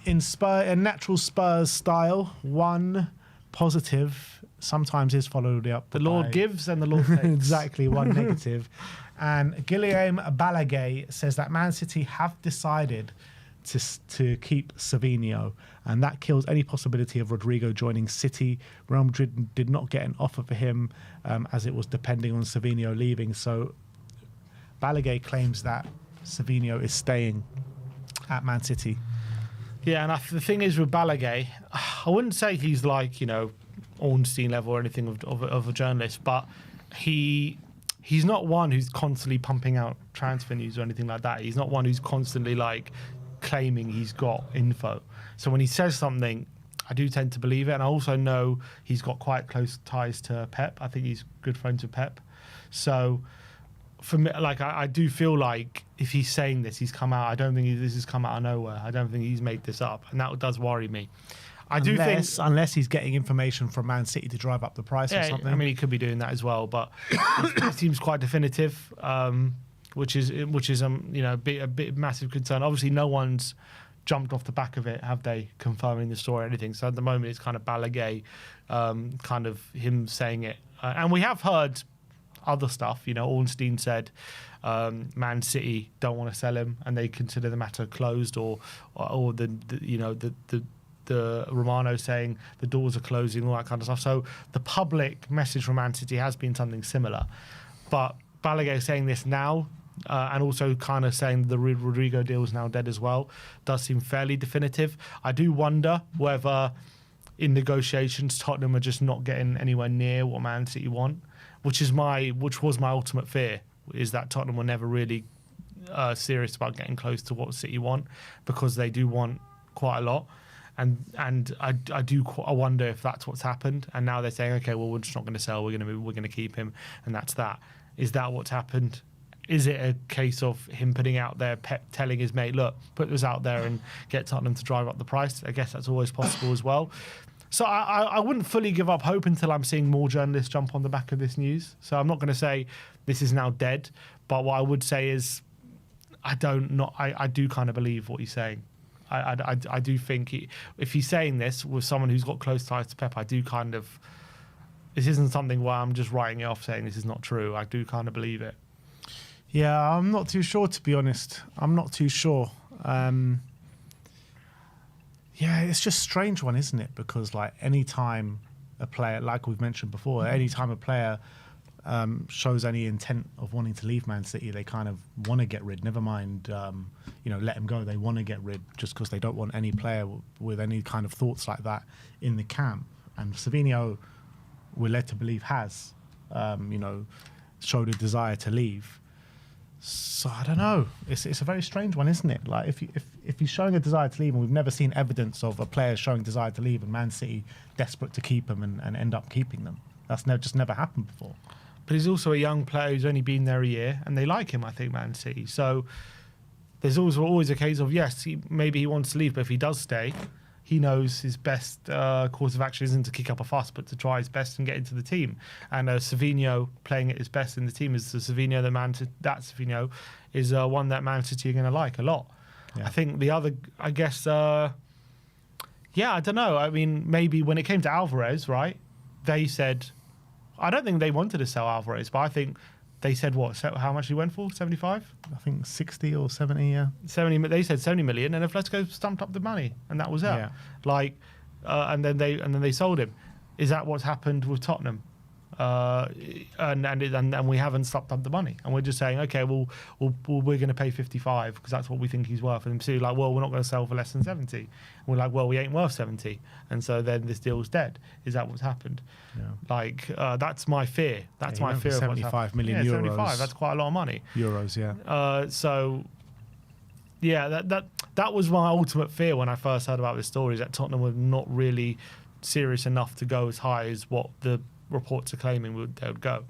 in natural Spurs style, one positive sometimes is followed up. The Lord gives and the Lord takes. Exactly, one negative. And Guillaume Balaguer says that Man City have decided to keep Savino, and that kills any possibility of Rodrigo joining City. Real Madrid did not get an offer for him, as it was depending on Savino leaving. So Balaguer claims that Savino is staying at Man City. Yeah, and the thing is with Balaguer, I wouldn't say he's like, Ornstein level or anything of a journalist, but he's not one who's constantly pumping out transfer news or anything like that. He's not one who's constantly like claiming he's got info. So when he says something, I do tend to believe it. And I also know he's got quite close ties to Pep. I think he's good friends with Pep. So for me, like I do feel like if he's saying this, he's come out. I don't think this has come out of nowhere. I don't think he's made this up, and that does worry me. Unless he's getting information from Man City to drive up the price or something. I mean, he could be doing that as well, but it seems quite definitive, which is a bit massive concern. Obviously, no one's jumped off the back of it, have they? Confirming the story or anything. So at the moment, it's kind of Balaguer, kind of him saying it, and we have heard other stuff. Ornstein said Man City don't want to sell him, and they consider the matter closed, or the Romano saying the doors are closing, all that kind of stuff. So the public message from Man City has been something similar. But Balaguer saying this now, and also kind of saying the Rodrigo deal is now dead as well, does seem fairly definitive. I do wonder whether in negotiations Tottenham are just not getting anywhere near what Man City want, which was my ultimate fear, is that Tottenham were never really serious about getting close to what City want, because they do want quite a lot. And I wonder if that's what's happened. And now they're saying, okay, well, we're just not going to sell. We're going to keep him, and that's that. Is that what's happened? Is it a case of him putting out there, Pep telling his mate, look, put this out there and get Tottenham to drive up the price? I guess that's always possible as well. So I wouldn't fully give up hope until I'm seeing more journalists jump on the back of this news. So I'm not going to say this is now dead, but what I would say is I do kind of believe what he's saying. I do think if he's saying this with someone who's got close ties to Pep, I do kind of, this isn't something where I'm just writing it off saying this is not true. I do kind of believe it. Yeah, I'm not too sure, to be honest. I'm not too sure. Yeah, it's just a strange one, isn't it? Because like any time a player, like we've mentioned before, any time a player shows any intent of wanting to leave Man City, they kind of want to get rid. Never mind, let him go. They want to get rid just because they don't want any player with any kind of thoughts like that in the camp. And Savino, we're led to believe, has, showed a desire to leave. So I don't know. It's a very strange one, isn't it? Like if he's showing a desire to leave, and we've never seen evidence of a player showing desire to leave, and Man City desperate to keep him and end up keeping them. That's just never happened before. But he's also a young player who's only been there a year, and they like him, I think, Man City. So there's also always a case of, yes, maybe he wants to leave, but if he does stay, he knows his best course of action isn't to kick up a fuss, but to try his best and get into the team. And Savino playing at his best in the team is the Savino, Savino is one that Man City are going to like a lot. Yeah. I think the other, I guess, I don't know. I mean, maybe when it came to Alvarez, right, they said, I don't think they wanted to sell Alvarez, but I think they said how much he went for? 75? I think 60 or 70, yeah. 70. They said 70 million, and Atletico stumped up the money, and that was it. Yeah. And then they sold him. Is that what's happened with Tottenham? And we haven't stumped up the money, and we're just saying, okay, we're going to pay 55 because that's what we think he's worth. And so like, well, we're not going to sell for less than 70. And we're like, well, we ain't worth 70, and so then this deal's dead. Is that what's happened? Yeah. That's my fear. That's my fear. 75 million euros. 75. That's quite a lot of money. Euros, yeah. So. Yeah, that was my ultimate fear when I first heard about this story, is that Tottenham were not really serious enough to go as high as what the reports are claiming they would go.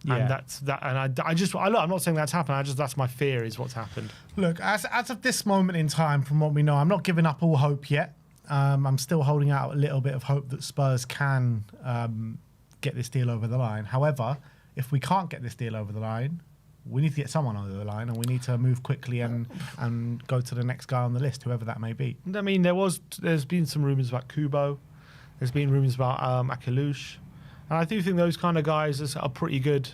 Yeah. And that's that. And I'm not saying that's happened. That's my fear is what's happened. Look, as of this moment in time, from what we know, I'm not giving up all hope yet. I'm still holding out a little bit of hope that Spurs can get this deal over the line. However, if we can't get this deal over the line, we need to get someone over the line, and we need to move quickly and go to the next guy on the list, whoever that may be. I mean, there's been some rumours about Kubo. There's been rumours about Akilush. And I do think those kind of guys are pretty good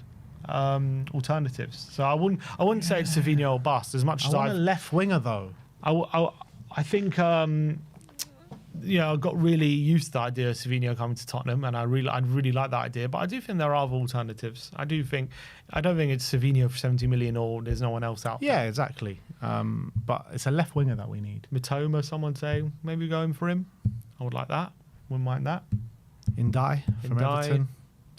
alternatives. So I wouldn't say it's Savino or bust as much as I want a left winger though. I think I got really used to the idea of Savino coming to Tottenham, and I really like that idea. But I do think there are other alternatives. I don't think it's Savino for 70 million or there's no one else out there. Yeah, exactly. But it's a left winger that we need. Mitoma, someone saying maybe going for him. I would like that. Wouldn't mind that. Indai from Everton.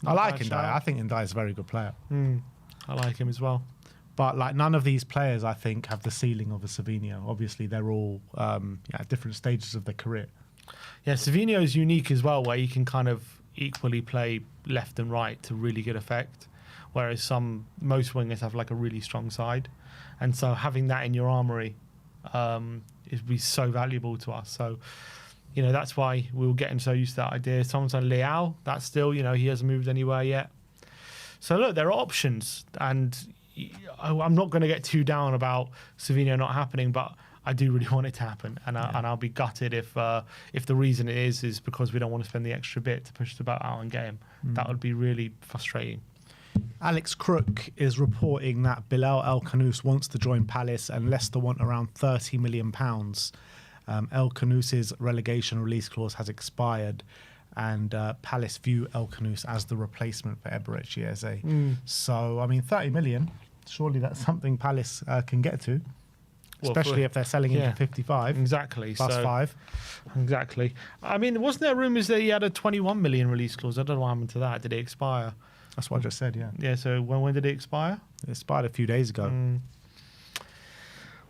I like Indai. shout. I think Indai is a very good player. I like him as well. But like none of these players, I think, have the ceiling of a Savino. Obviously, they're all at different stages of their career. Yeah, Savino is unique as well, where he can kind of equally play left and right to really good effect, whereas most wingers have like a really strong side, and so having that in your armoury would be so valuable to us. So, that's why we were getting so used to that idea. Someone's like Leao, that's still, he hasn't moved anywhere yet. So look, there are options, and I'm not going to get too down about Savino not happening, but I do really want it to happen, and I'll be gutted if the reason it is because we don't want to spend the extra bit to push the boat out and get him. That would be really frustrating. Alex Crook is reporting that Bilal El Khanous wants to join Palace, and Leicester want around £30 million. El Khanous's relegation release clause has expired, and Palace view El Khanous as the replacement for Eberechi Eze. So, I mean, 30 million, surely that's something Palace can get to. Especially if they're selling him for 55. Exactly. Plus 5. Exactly. I mean, wasn't there rumours that he had a 21 million release clause? I don't know what happened to that. Did it expire? That's what I just said, yeah. Yeah, so when did it expire? It expired a few days ago.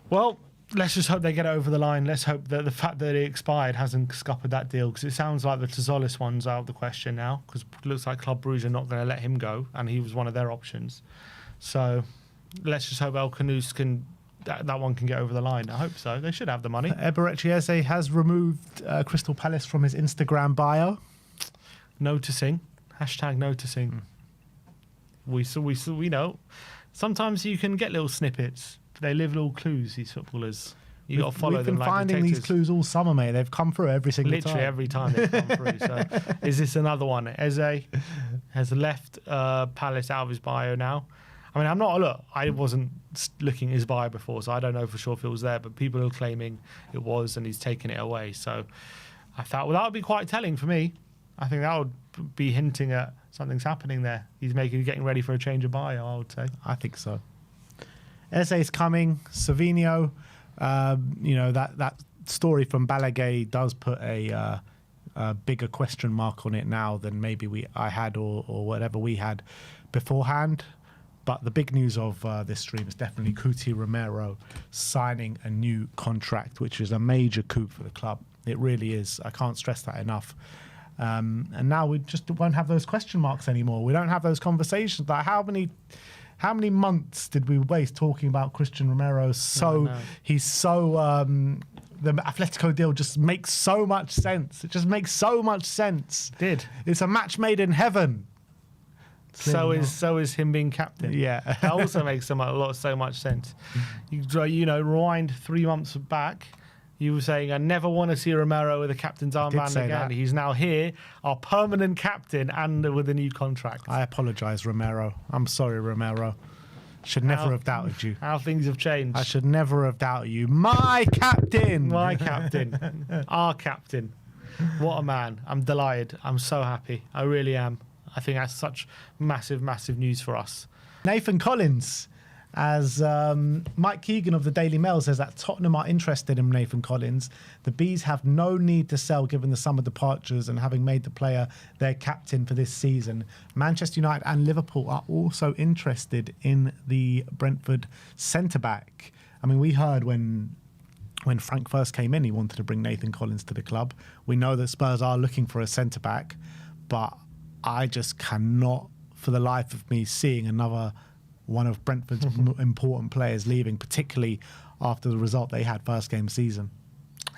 Well, let's just hope they get it over the line. Let's hope that the fact that it expired hasn't scuppered that deal, because it sounds like the Tzolis one's out of the question now, because it looks like Club Brugge are not going to let him go, and he was one of their options. So let's just hope El Khanous can... That one can get over the line. I hope so. They should have the money. Eberechi Eze has removed Crystal Palace from his Instagram bio. Noticing. #noticing. We know. Sometimes you can get little snippets. They leave little clues, these footballers. You got to follow them. We've been finding these clues all summer, mate. They've come through every single time. Literally every time they've come through. So is this another one? Eze has left Palace out of his bio now. I mean, I wasn't looking at his bio before, so I don't know for sure if it was there, but people are claiming it was, and he's taken it away. So I thought, well, that would be quite telling for me. I think that would be hinting at something's happening there. He's getting ready for a change of bio, I would say. I think so. Eze's coming. Savino, that story from Balaguer does put a bigger question mark on it now than maybe I had or whatever we had beforehand. But the big news of this stream is definitely Cristian Romero signing a new contract, which is a major coup for the club. It really is. I can't stress that enough. And now we just won't have those question marks anymore. We don't have those conversations. Like how many months did we waste talking about Cristian Romero? He's so the Atletico deal just makes so much sense. It just makes so much sense. It's a match made in heaven. So is him being captain. Yeah, that also makes so much sense. You rewind 3 months back. You were saying, I never want to see Romero with a captain's armband again. That. He's now here, our permanent captain, and with a new contract. I apologise, Romero. I'm sorry, Romero. Should never have doubted you. How things have changed. I should never have doubted you. My captain! My captain. Our captain. What a man. I'm delighted. I'm so happy. I really am. I think that's such massive, massive news for us. Nathan Collins, as Mike Keegan of the Daily Mail says that Tottenham are interested in Nathan Collins. The Bees have no need to sell given the summer departures and having made the player their captain for this season. Manchester United and Liverpool are also interested in the Brentford centre-back. I mean, we heard when Frank first came in, he wanted to bring Nathan Collins to the club. We know that Spurs are looking for a centre-back, but I just cannot, for the life of me, seeing another one of Brentford's important players leaving, particularly after the result they had first game season.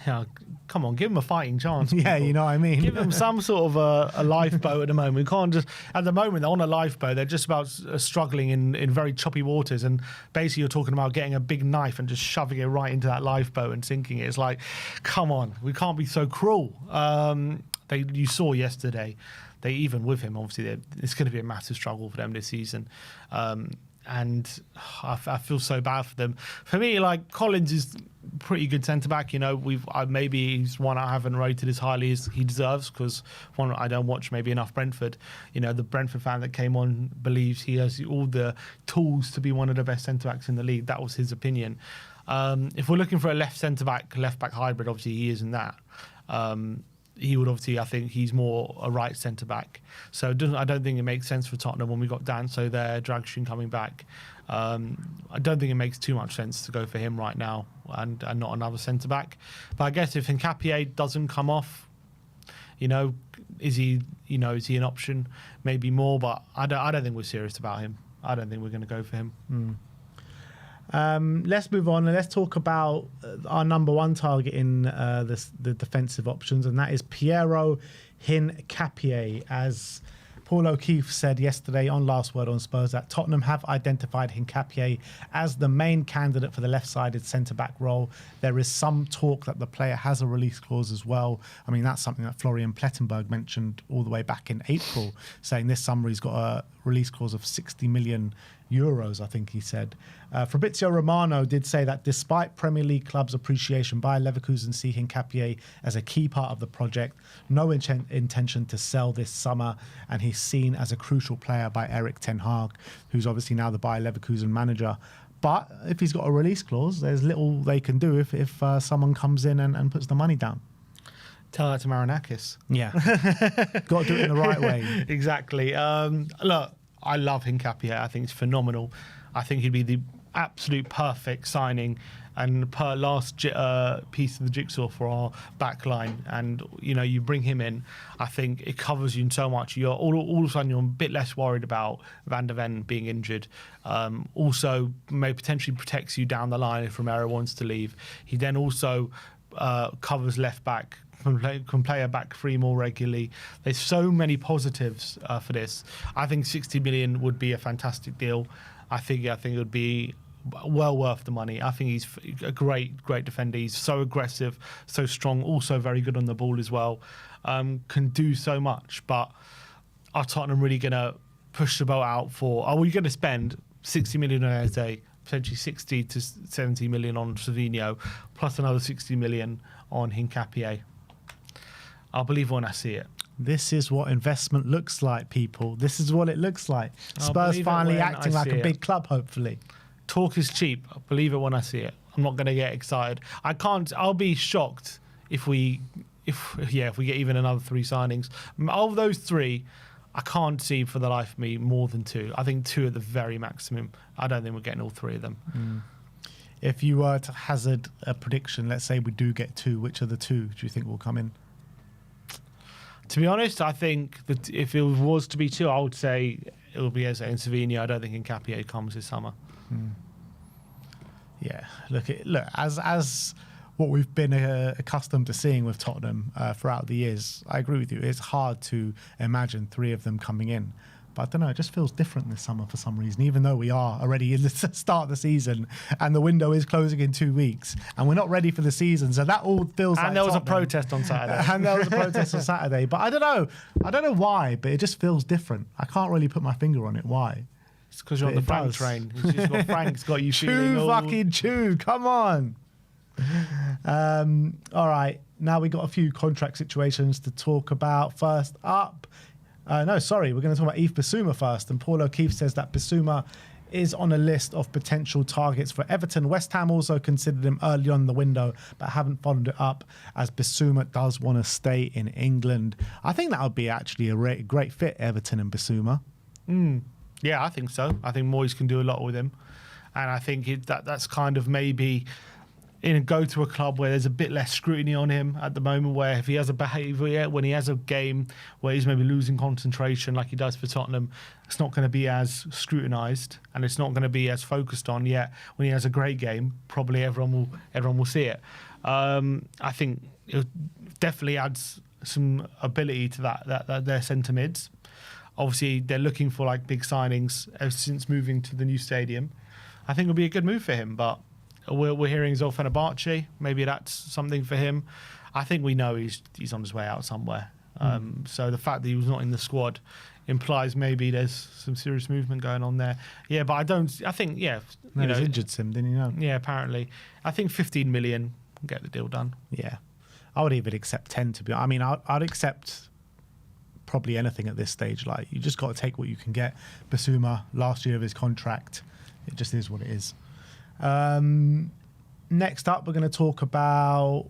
Yeah, come on, give him a fighting chance. Yeah, people. you know what I mean? Give them some sort of a lifeboat at the moment. We can't just, at the moment, they're on a lifeboat. They're just about struggling in very choppy waters. And basically, you're talking about getting a big knife and just shoving it right into that lifeboat and sinking it. It's like, come on, we can't be so cruel. You saw yesterday, they even with him, obviously, it's going to be a massive struggle for them this season. And I feel so bad for them. For me, like, Collins is pretty good centre back. You know, maybe he's one I haven't rated as highly as he deserves because one, I don't watch maybe enough Brentford. You know, the Brentford fan that came on believes he has all the tools to be one of the best centre backs in the league. That was his opinion. If we're looking for a left back hybrid, obviously he isn't that. He would obviously, I think he's more a right centre back. So I don't think it makes sense for Tottenham when we got Danso there, Dragshin coming back. I don't think it makes too much sense to go for him right now and not another centre back. But I guess if Hincapie doesn't come off, you know, is he an option? Maybe more, but I don't think we're serious about him. I don't think we're going to go for him. Let's move on and let's talk about our number one target in the defensive options, and that is Piero Hincapie. As Paul O'Keefe said yesterday on Last Word on Spurs, that Tottenham have identified Hincapie as the main candidate for the left-sided centre-back role. There is some talk that the player has a release clause as well. I mean, that's something that Florian Plettenberg mentioned all the way back in April, saying this summer he's got a release clause of 60 million euros, I think he said. Fabrizio Romano did say that despite Premier League clubs' appreciation, Bayer Leverkusen see Hincapie as a key part of the project, no intention to sell this summer, and he's seen as a crucial player by Erik ten Hag, who's obviously now the Bayer Leverkusen manager. But if he's got a release clause, there's little they can do if someone comes in and puts the money down. Tell that to Marinakis. Yeah. Got to do it in the right way. Exactly. Look, I love Hincapie. I think it's phenomenal. I think he'd be the absolute perfect signing and last piece of the jigsaw for our back line. And, you know, you bring him in, I think it covers you in so much. You're all of a sudden you're a bit less worried about Van der Ven being injured. Also, may potentially protects you down the line if Romero wants to leave. He then also covers left back, can play a back three more regularly. There's so many positives for this. I think 60 million would be a fantastic deal. I think it would be well worth the money. I think he's a great defender. He's so aggressive, so strong, also very good on the ball as well. Can do so much. But are Tottenham really going to push the boat out for, are we going to spend 60 million on Eze, potentially 60 to 70 million on Savino, plus another 60 million on Hincapie? I'll believe when I see it. This is what investment looks like, people. This is what it looks like. Spurs finally acting like a big club, hopefully. Talk is cheap. I'll believe it when I see it. I'm not going to get excited. I'll be shocked if we get even another 3 signings. Of those 3, I can't see for the life of me more than 2. I think 2 at the very maximum. I don't think we're getting all 3 of them. If you were to hazard a prediction, let's say we do get 2, which of the 2 do you think will come in? To be honest, I think that if it was to be 2, I would say it will be Eze and Savino. I don't think Hincapie comes this summer. Yeah, look, as what we've been accustomed to seeing with Tottenham throughout the years, I agree with you. It's hard to imagine 3 of them coming in. But I don't know, it just feels different this summer for some reason, even though we are already in the start of the season and the window is closing in 2 weeks and we're not ready for the season. So that all feels like And there was Tottenham. a protest on Saturday. And there was a protest on Saturday. But I don't know why, but it just feels different. I can't really put my finger on it. Why? It's because you're on the Frank train. Frank's got you feeling fucking chew. Come on. All right. Now we got a few contract situations to talk about. First up, we're going to talk about Yves Bissouma first. And Paul O'Keefe says that Bissouma is on a list of potential targets for Everton. West Ham also considered him early on in the window, but haven't followed it up, as Bissouma does want to stay in England. I think that would be actually a great fit, Everton and Bissouma. Yeah, I think so. I think Moyes can do a lot with him. And I think that's kind of maybe go to a club where there's a bit less scrutiny on him at the moment, where if he has a behaviour, when he has a game where he's maybe losing concentration like he does for Tottenham, it's not going to be as scrutinised and it's not going to be as focused on. Yet when he has a great game, probably everyone will see it. I think it definitely adds some ability to that their centre mids. Obviously, they're looking for like big signings since moving to the new stadium. I think it'll be a good move for him, but we're hearing he's off Fenerbahce. Maybe that's something for him. I think we know he's on his way out somewhere. So the fact that he was not in the squad implies maybe there's some serious movement going on there. Yeah, but I think, yeah. No, he's injured him, didn't you know? Yeah, apparently. I think 15 million will get the deal done. Yeah. I would even accept 10 to be honest. I mean, I'd accept probably anything at this stage. Like, you just got to take what you can get. Bissouma, last year of his contract. It just is what it is. Next up, we're going to talk about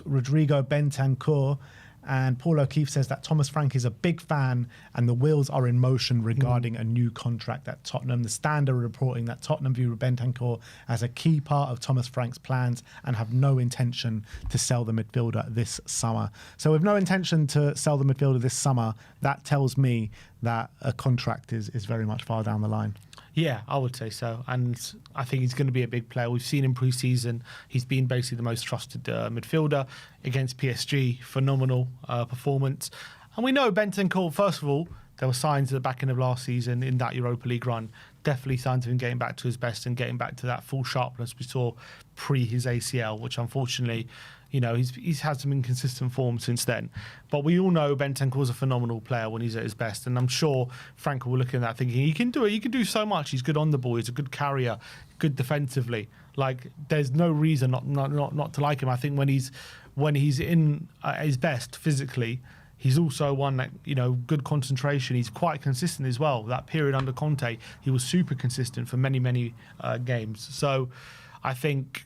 Rodrigo Bentancur. And Paul O'Keefe says that Thomas Frank is a big fan and the wheels are in motion regarding a new contract at Tottenham. The Standard reporting that Tottenham view Bentancur as a key part of Thomas Frank's plans and have no intention to sell the midfielder this summer. So with no intention to sell the midfielder this summer, that tells me that a contract is very much far down the line. Yeah, I would say so. And I think he's going to be a big player. We've seen in pre-season, he's been basically the most trusted midfielder against PSG. Phenomenal performance. And we know Bentancur, first of all, there were signs at the back end of last season in that Europa League run. Definitely signs of him getting back to his best and getting back to that full sharpness we saw pre his ACL, which unfortunately, you know, he's had some inconsistent form since then. But we all know Bentancur's a phenomenal player when he's at his best. And I'm sure Frank will look at that thinking, he can do it. He can do so much. He's good on the ball. He's a good carrier, good defensively. Like, there's no reason not to like him. I think when he's in his best physically, he's also one that, you know, good concentration. He's quite consistent as well. That period under Conte, he was super consistent for many, many games. So I think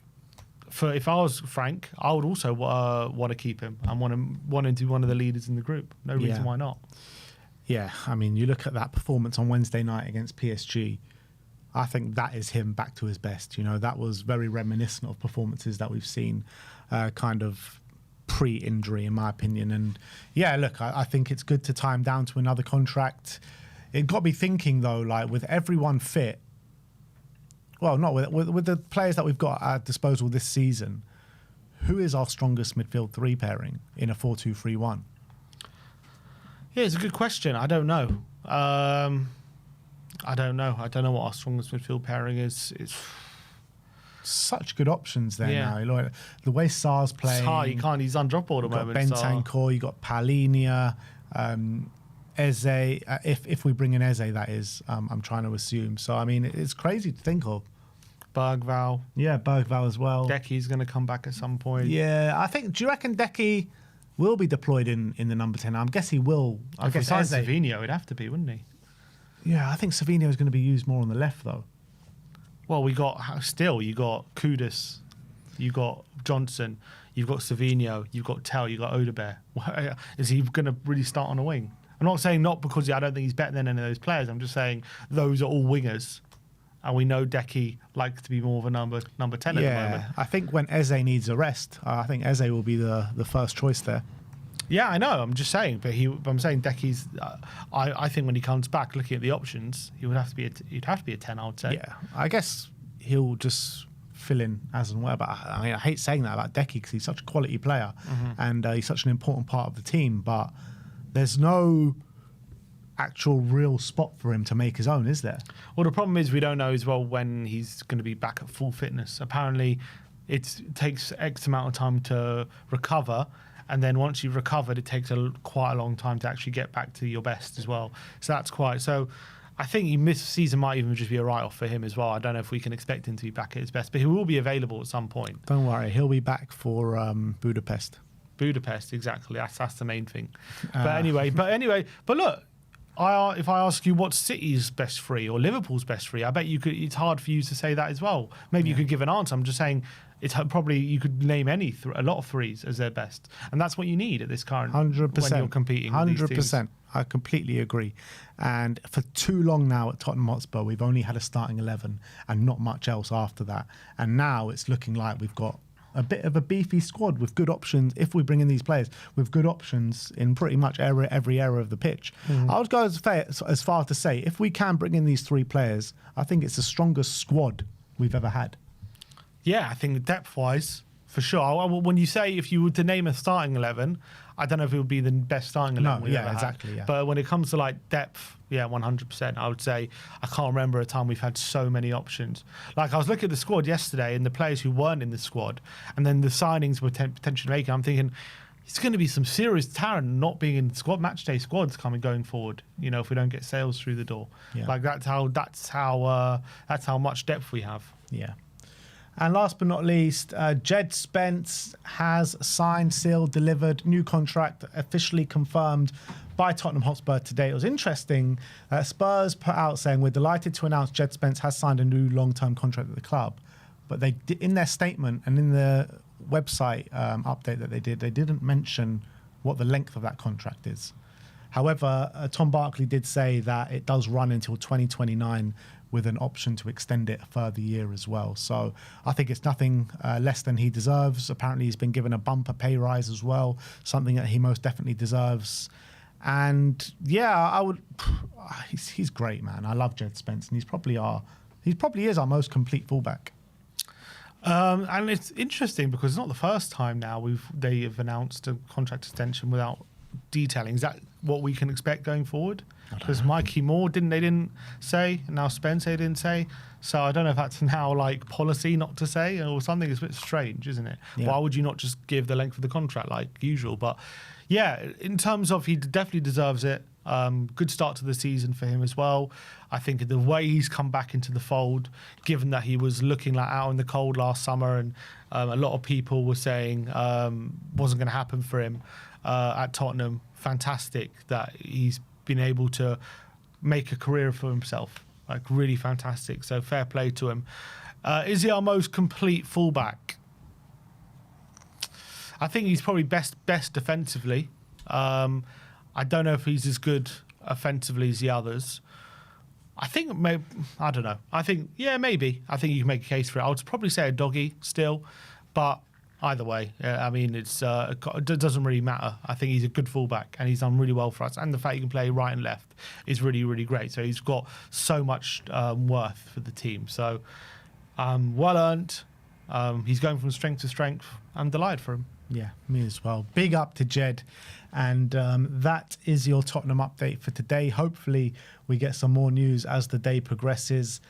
if I was Frank, I would also want to keep him and want him to be one of the leaders in the group. No reason why not. Yeah, I mean, you look at that performance on Wednesday night against PSG, I think that is him back to his best. You know, that was very reminiscent of performances that we've seen kind of pre-injury, in my opinion. And yeah, look, I think it's good to tie him down to another contract. It got me thinking, though, like, with everyone fit, well, not with the players that we've got at our disposal this season, who is our strongest midfield three pairing in a 4-2-3-1? Yeah, it's a good question. I don't know. I don't know what our strongest midfield pairing is. It's such good options there now. Like, the way Sar's playing, he's undroppable at the moment. Bentancur, you got Palhinha, Eze. If we bring in Eze, that is, I'm trying to assume. So I mean, it's crazy to think of. Bergvall. Yeah, Bergvall as well. Decky's going to come back at some point. Yeah, I think. Do you reckon Decky will be deployed in the number 10? I guess he will. I guess besides Savino, it'd have to be, wouldn't he? Yeah, I think Savino is going to be used more on the left, though. Well, you got Kudus, you got Johnson, you've got Savino, you've got Tell, you've got Odobert. Is he going to really start on a wing? I'm not saying not because I don't think he's better than any of those players. I'm just saying those are all wingers. And we know Decky likes to be more of a number 10 at the moment. I think when Eze needs a rest, I think Eze will be the first choice there. Yeah, I know. I'm just saying, but I'm saying Decky's. I think when he comes back, looking at the options, he'd have to be a 10. I would say. Yeah, I guess he'll just fill in as and where. But I mean, I hate saying that about Decky because he's such a quality player and he's such an important part of the team. But there's no actual real spot for him to make his own, is there? Well, the problem is we don't know as well when he's going to be back at full fitness. Apparently, it takes X amount of time to recover. And then once you've recovered, it takes quite a long time to actually get back to your best as well. So that's so I think he missed season might even just be a write-off for him as well. I don't know if we can expect him to be back at his best, but he will be available at some point. Don't worry, he'll be back for Budapest. Budapest, exactly. That's the main thing. But look, if I ask you what's City's best three or Liverpool's best three, I bet it's hard for you to say that as well. Maybe you could give an answer. I'm just saying it's probably you could name a lot of threes as their best, and that's what you need at this current 100% when you're competing. 100%. I completely agree. And for too long now at Tottenham Hotspur, we've only had a starting 11 and not much else after that. And now it's looking like we've got a bit of a beefy squad with good options. If we bring in these players with good options in pretty much every area of the pitch, I would go as far to say if we can bring in these three players, I think it's the strongest squad we've ever had. Yeah, I think depth-wise, for sure. When you say if you were to name a starting 11, I don't know if it would be the best starting 11. No, we've yeah, ever had. exactly. Yeah. But when it comes to like depth, yeah, 100%. I would say I can't remember a time we've had so many options. Like I was looking at the squad yesterday and the players who weren't in the squad, and then the signings we're potentially making. I'm thinking it's going to be some serious talent not being in the squad, match day squads going forward. You know, if we don't get sales through the door, like that's how much depth we have. Yeah. And last but not least, Djed Spence has signed, sealed, delivered, new contract officially confirmed by Tottenham Hotspur today. It was interesting. Spurs put out saying, we're delighted to announce Djed Spence has signed a new long-term contract at the club. But they in their statement and in the website update that they didn't mention what the length of that contract is. However, Tom Barkley did say that it does run until 2029 with an option to extend it a further year as well. So I think it's nothing less than he deserves. Apparently he's been given a bumper pay rise as well, something that he most definitely deserves. And yeah, he's great, man. I love Djed Spence, and he probably is our most complete fullback. And it's interesting because it's not the first time now they have announced a contract extension without detailing. Is that what we can expect going forward? Because Mikey Moore didn't say, and now Spence they didn't say. So I don't know if that's now like policy not to say or something. It's a bit strange, isn't it? Yeah. Why would you not just give the length of the contract like usual? But yeah, in terms of he definitely deserves it. Good start to the season for him as well. I think the way he's come back into the fold, given that he was looking like out in the cold last summer, and a lot of people were saying wasn't going to happen for him at Tottenham. Fantastic that he's been able to make a career for himself. Like really fantastic. So fair play to him. Is he our most complete fullback? I think he's probably best defensively. I don't know if he's as good offensively as the others. I think maybe, I don't know. I think, yeah, maybe. I think you can make a case for it. I would probably say a doggy still, but either way, I mean, it doesn't really matter. I think he's a good fullback and he's done really well for us. And the fact he can play right and left is really, really great. So he's got so much worth for the team. So well earned. He's going from strength to strength. I'm delighted for him. Yeah, me as well. Big up to Djed. And that is your Tottenham update for today. Hopefully we get some more news as the day progresses.